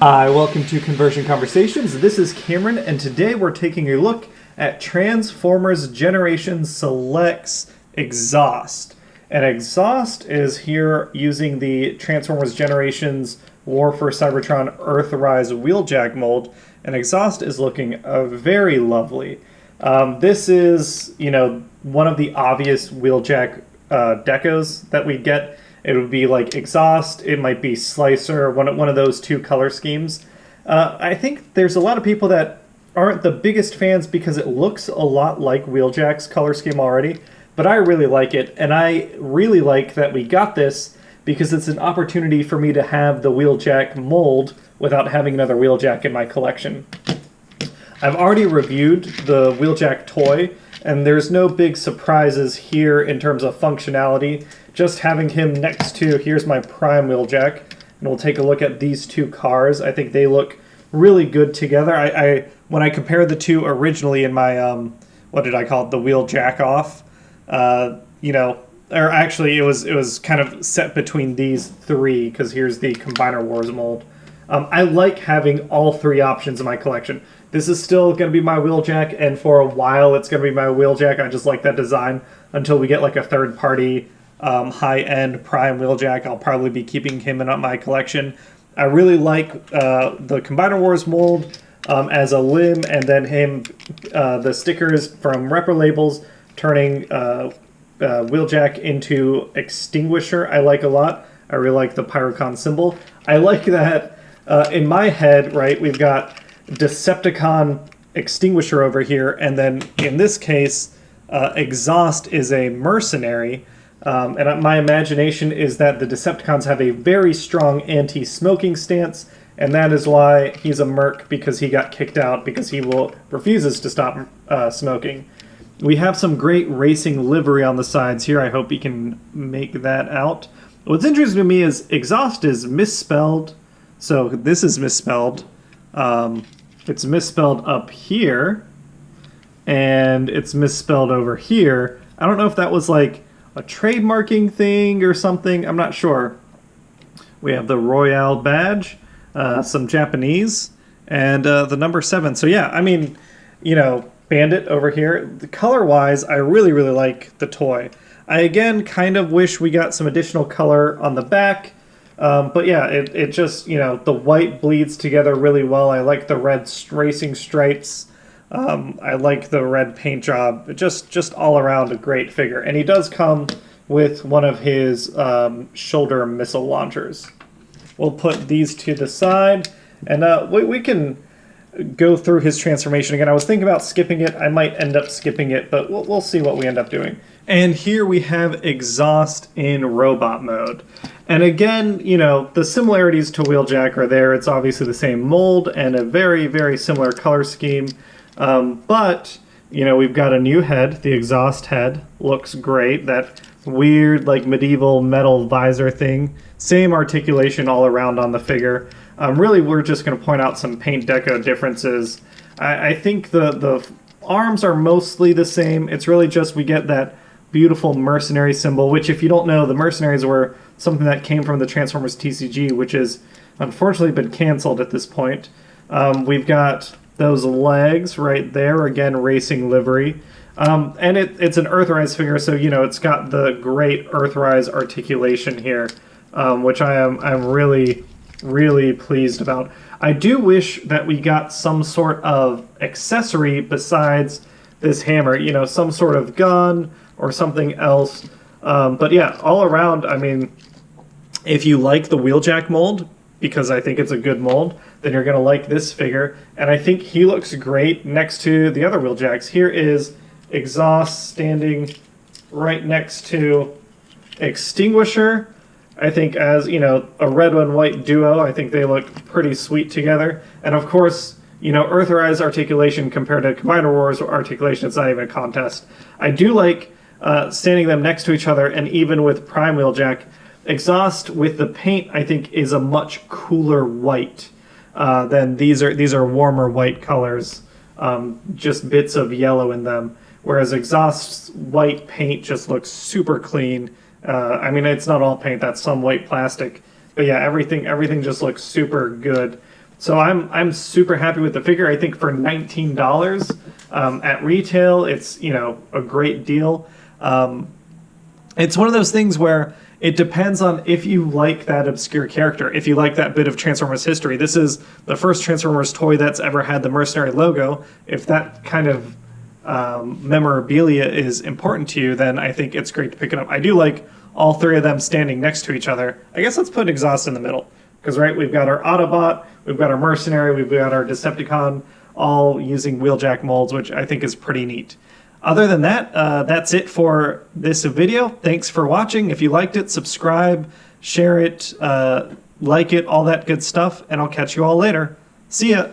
Hi, welcome to Conversion Conversations. This is Cameron, and today we're taking a look at Transformers Generation Select's exhaust. And exhaust is here using the Transformers Generations War for Cybertron Earthrise Wheeljack mold, and exhaust is looking very lovely. This is, one of the obvious Wheeljack decos that we get. It would be like exhaust, it might be slicer, one of those two color schemes. I think there's a lot of people that aren't the biggest fans because it looks a lot like Wheeljack's color scheme already, but I really like it, and I really like that we got this because it's an opportunity for me to have the Wheeljack mold without having another Wheeljack in my collection. I've already reviewed the Wheeljack toy, and there's no big surprises here in terms of functionality. Just having him next to, here's my Prime Wheeljack, and we'll take a look at these two cars. I think they look really good together. When I compared the two originally in my, what did I call it, the Wheeljack off, or actually it was kind of set between these three, because here's the Combiner Wars mold. I like having all three options in my collection. This is still going to be my Wheeljack, and for a while it's going to be my Wheeljack. I just like that design until we get like a third-party high-end Prime Wheeljack. I'll probably be keeping him in my collection. I really like the Combiner Wars mold as a limb, and then the stickers from Repro Labels turning Wheeljack into X-tinguisher I like a lot. I really like the Pyrocon symbol. I like that in my head, right, we've got Decepticon Extinguisher over here, and then in this case, exhaust is a Mercenary. And my imagination is that the Decepticons have a very strong anti-smoking stance, and that is why he's a merc, because he got kicked out because he refuses to stop smoking. We have some great racing livery on the sides here. I hope you can make that out. What's interesting to me is exhaust is misspelled. So this is misspelled. It's misspelled up here, and it's misspelled over here. I don't know if that was like a trademarking thing or something. I'm not sure. We have the Royale badge, some Japanese, and the number 7. So yeah, I mean, Bandit over here. Color-wise, I really, really like the toy. I, again, kind of wish we got some additional color on the back. But yeah, it just, the white bleeds together really well. I like the red racing stripes. I like the red paint job. Just all around a great figure. And he does come with one of his shoulder missile launchers. We'll put these to the side, and we can go through his transformation again. I was thinking about skipping it. I might end up skipping it, but we'll see what we end up doing. And here we have exhaust in robot mode. And again, the similarities to Wheeljack are there. It's obviously the same mold and a very, very similar color scheme. But, we've got a new head. The exhaust head looks great. That weird, like, medieval metal visor thing. Same articulation all around on the figure. Really, we're just going to point out some paint deco differences. I think the arms are mostly the same. It's really just we get that beautiful Mercenary symbol, which, if you don't know, the Mercenaries were something that came from the Transformers TCG, which has unfortunately been canceled at this point. We've got those legs right there, again, racing livery. And it's an Earthrise figure, so, it's got the great Earthrise articulation here, which I'm really, really pleased about. I do wish that we got some sort of accessory besides this hammer, some sort of gun or something else. But yeah, all around, I mean, if you like the Wheeljack mold, because I think it's a good mold, then you're going to like this figure. And I think he looks great next to the other Wheeljacks. Here is Exhaust standing right next to Extinguisher. I think as, a red and white duo, I think they look pretty sweet together. And of course, Earthrise articulation compared to Combiner Wars articulation, it's not even a contest. I do like standing them next to each other, and even with Prime Wheeljack, exhaust with the paint, I think, is a much cooler white than these are warmer white colors, just bits of yellow in them. Whereas exhaust's white paint just looks super clean. I mean, it's not all paint, that's some white plastic. But yeah, everything just looks super good. So I'm super happy with the figure. I think for $19 at retail, it's, you know, a great deal. It's one of those things where it depends on if you like that obscure character, if you like that bit of Transformers history. This is the first Transformers toy that's ever had the Mercenary logo. If that kind of memorabilia is important to you, then I think it's great to pick it up. I do like all three of them standing next to each other. I guess let's put Exhaust in the middle. Because, right, we've got our Autobot, we've got our Mercenary, we've got our Decepticon, all using Wheeljack molds, which I think is pretty neat. Other than that, that's it for this video. Thanks for watching. If you liked it, subscribe, share it, like it, all that good stuff, and I'll catch you all later. See ya!